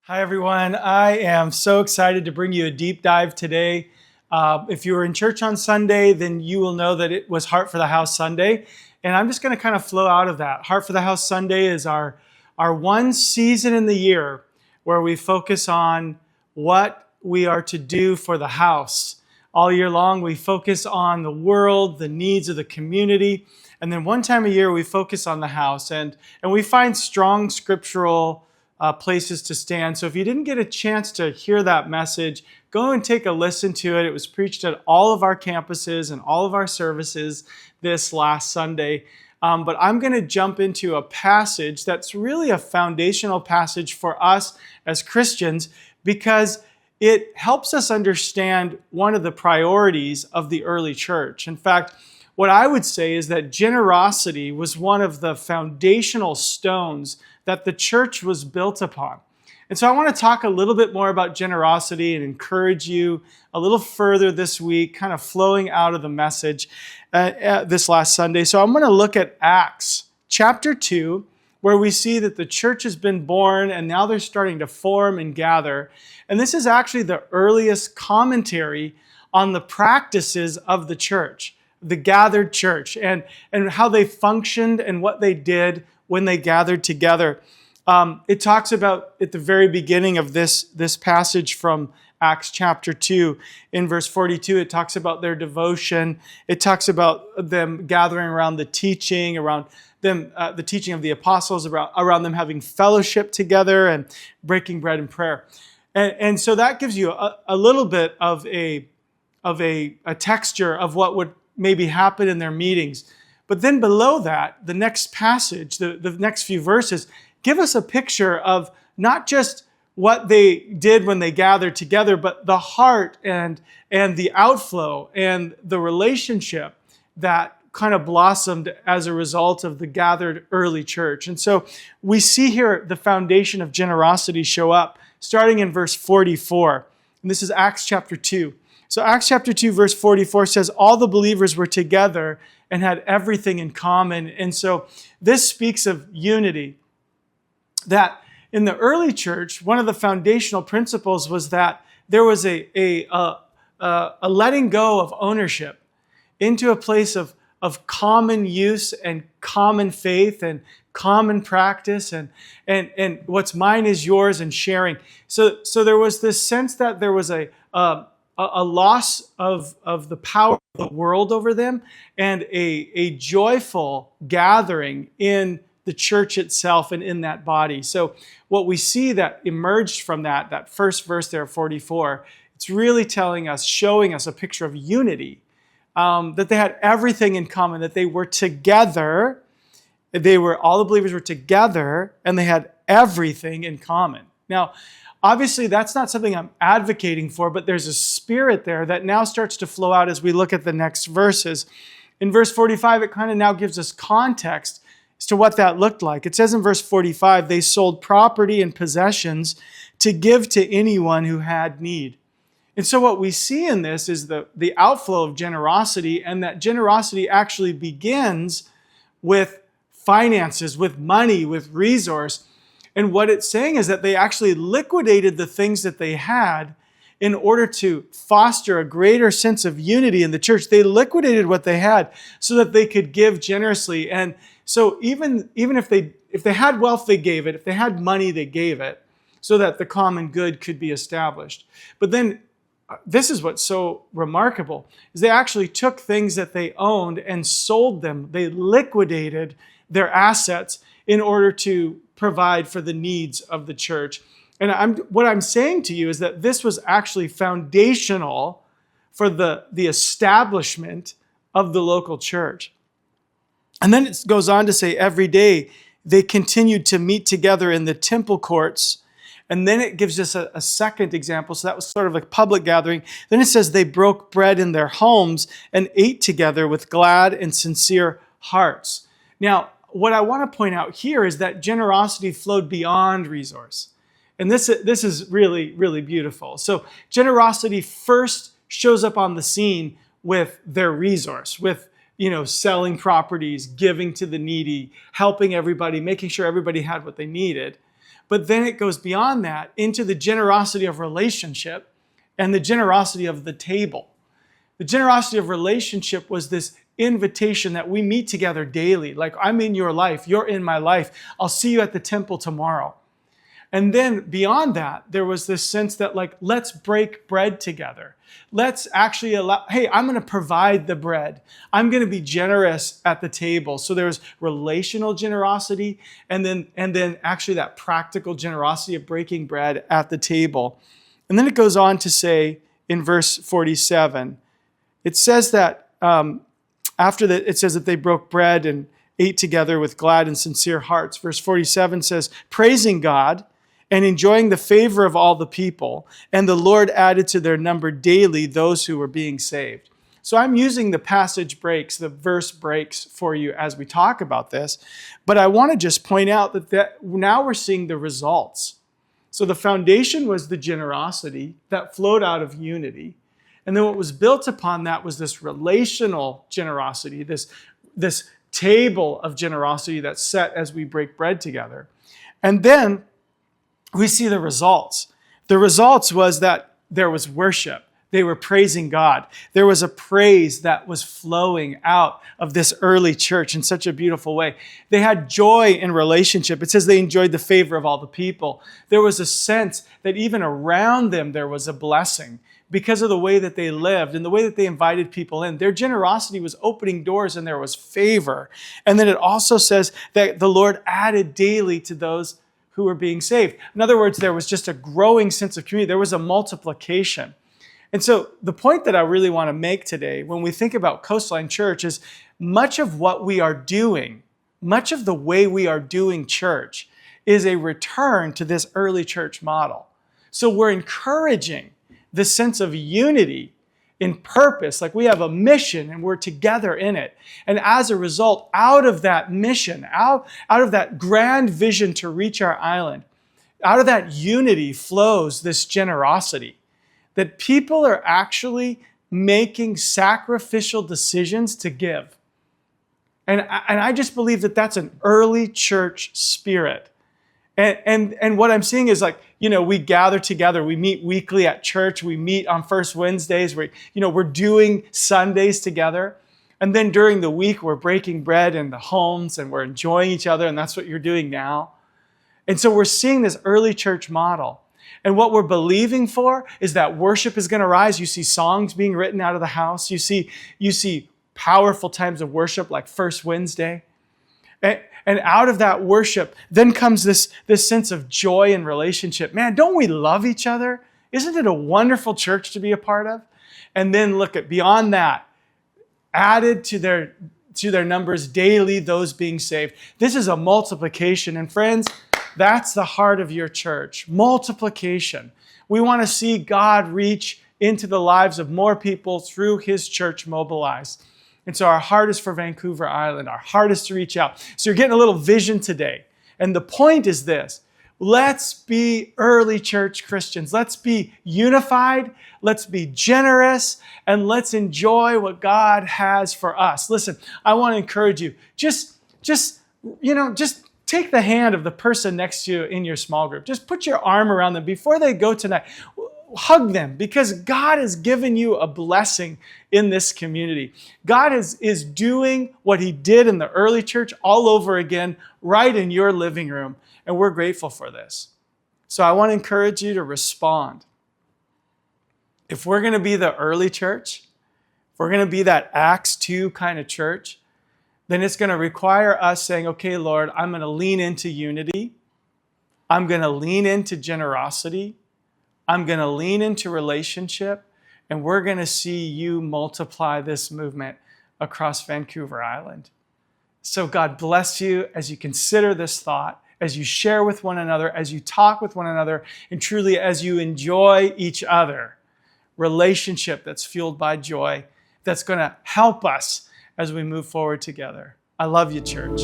Hi, everyone. I am so excited to bring you a deep dive today. If you were in church on Sunday, then you will know that it was Heart for the House Sunday. And I'm just going to kind of flow out of that. Heart for the House Sunday is our one season in the year where we focus on what we are to do for the house. All year long, we focus on the world, the needs of the community. And then one time a year, we focus on the house. And we find strong scriptural places to stand. So if you didn't get a chance to hear that message, go and take a listen to it. It was preached at all of our campuses and all of our services this last Sunday. But I'm going to jump into a passage that's really a foundational passage for us as Christians because it helps us understand one of the priorities of the early church. In fact, what I would say is that generosity was one of the foundational stones that the church was built upon. And so I want to talk a little bit more about generosity and encourage you a little further this week, kind of flowing out of the message this last Sunday. So I'm going to look at Acts chapter 2, where we see that the church has been born and now they're starting to form and gather. And this is actually the earliest commentary on the practices of the church, the gathered church, and how they functioned and what they did when they gathered together. It talks about, at the very beginning of this passage from Acts chapter 2, in verse 42, it talks about their devotion. It talks about them gathering around the teaching, around them, the teaching of the apostles, around them having fellowship together and breaking bread in prayer. And so that gives you a little bit of a texture of what would maybe happen in their meetings. But then below that, the next passage, the next few verses, give us a picture of not just what they did when they gathered together, but the heart and the outflow and the relationship that kind of blossomed as a result of the gathered early church. And so we see here the foundation of generosity show up, starting in verse 44. And this is Acts chapter 2. So Acts chapter 2, verse 44 says, all the believers were together and had everything in common. And so this speaks of unity. That in the early church, one of the foundational principles was that there was a letting go of ownership into a place of common use and common faith and common practice and what's mine is yours and sharing. So there was this sense that there was a loss of the power of the world over them and a joyful gathering in the church itself and in that body. So what we see that emerged from that first verse there, 44, it's really telling us, showing us a picture of unity, that they had everything in common, that they were together, all the believers were together, and they had everything in common. Now, obviously, that's not something I'm advocating for, but there's a spirit there that now starts to flow out as we look at the next verses. In verse 45, it kind of now gives us context as to what that looked like. It says in verse 45, they sold property and possessions to give to anyone who had need. And so what we see in this is the outflow of generosity, and that generosity actually begins with finances, with money, with resource. And what it's saying is that they actually liquidated the things that they had in order to foster a greater sense of unity in the church. They liquidated what they had so that they could give generously. And so even if they had wealth, they gave it. If they had money, they gave it so that the common good could be established. But then this is what's so remarkable, is they actually took things that they owned and sold them. They liquidated their assets in order to provide for the needs of the church. And what I'm saying to you is that this was actually foundational for the establishment of the local church. And then it goes on to say every day they continued to meet together in the temple courts. And then it gives us a second example. So that was sort of a public gathering. Then it says they broke bread in their homes and ate together with glad and sincere hearts. Now, what I want to point out here is that generosity flowed beyond resource. And this is really, really beautiful. So generosity first shows up on the scene with their resource, with selling properties, giving to the needy, helping everybody, making sure everybody had what they needed. But then it goes beyond that into the generosity of relationship and the generosity of the table. The generosity of relationship was this invitation that we meet together daily. Like, I'm in your life, you're in my life. I'll see you at the temple tomorrow. And then beyond that, there was this sense that, like, let's break bread together. Let's actually allow, hey, I'm going to provide the bread. I'm going to be generous at the table. So there was relational generosity and then actually that practical generosity of breaking bread at the table. And then it goes on to say in verse 47, it says that after that, it says that they broke bread and ate together with glad and sincere hearts. Verse 47 says, praising God and enjoying the favor of all the people, and the Lord added to their number daily those who were being saved. So I'm using the passage breaks, the verse breaks for you as we talk about this, but I want to just point out that now we're seeing the results. So the foundation was the generosity that flowed out of unity, and then what was built upon that was this relational generosity, this table of generosity that's set as we break bread together. And then we see the results. The results was that there was worship. They were praising God. There was a praise that was flowing out of this early church in such a beautiful way. They had joy in relationship. It says they enjoyed the favor of all the people. There was a sense that even around them there was a blessing because of the way that they lived and the way that they invited people in. Their generosity was opening doors and there was favor. And then it also says that the Lord added daily to those who were being saved. In other words, there was just a growing sense of community. There was a multiplication. And so the point that I really want to make today when we think about Coastline Church is much of what we are doing, much of the way we are doing church is a return to this early church model. So we're encouraging this sense of unity in purpose, like we have a mission and we're together in it. And as a result, out of that mission, out of that grand vision to reach our island, out of that unity flows this generosity, that people are actually making sacrificial decisions to give. And I just believe that that's an early church spirit. And what I'm seeing is, like, we gather together. We meet weekly at church. We meet on first Wednesdays. We're doing Sundays together. And then during the week, we're breaking bread in the homes and we're enjoying each other. And that's what you're doing now. And so we're seeing this early church model. And what we're believing for is that worship is going to rise. You see songs being written out of the house. You see powerful times of worship like First Wednesday. And out of that worship, then comes this sense of joy and relationship. Man, don't we love each other? Isn't it a wonderful church to be a part of? And then look at beyond that, added to their numbers daily, those being saved. This is a multiplication. And friends, that's the heart of your church, multiplication. We want to see God reach into the lives of more people through His church mobilized. And so our heart is for Vancouver Island. Our heart is to reach out. So you're getting a little vision today. And the point is this. Let's be early church Christians. Let's be unified. Let's be generous. And let's enjoy what God has for us. Listen, I want to encourage you. Just take the hand of the person next to you in your small group. Just put your arm around them before they go tonight. Hug them, because God has given you a blessing in this community. God is doing what He did in the early church all over again, right in your living room. And we're grateful for this. So I want to encourage you to respond. If we're going to be the early church, if we're going to be that Acts 2 kind of church, then it's going to require us saying, okay, Lord, I'm going to lean into unity. I'm going to lean into generosity. I'm going to lean into relationship, and we're going to see you multiply this movement across Vancouver Island. So God bless you as you consider this thought, as you share with one another, as you talk with one another, and truly as you enjoy each other. Relationship that's fueled by joy, that's going to help us as we move forward together. I love you, church.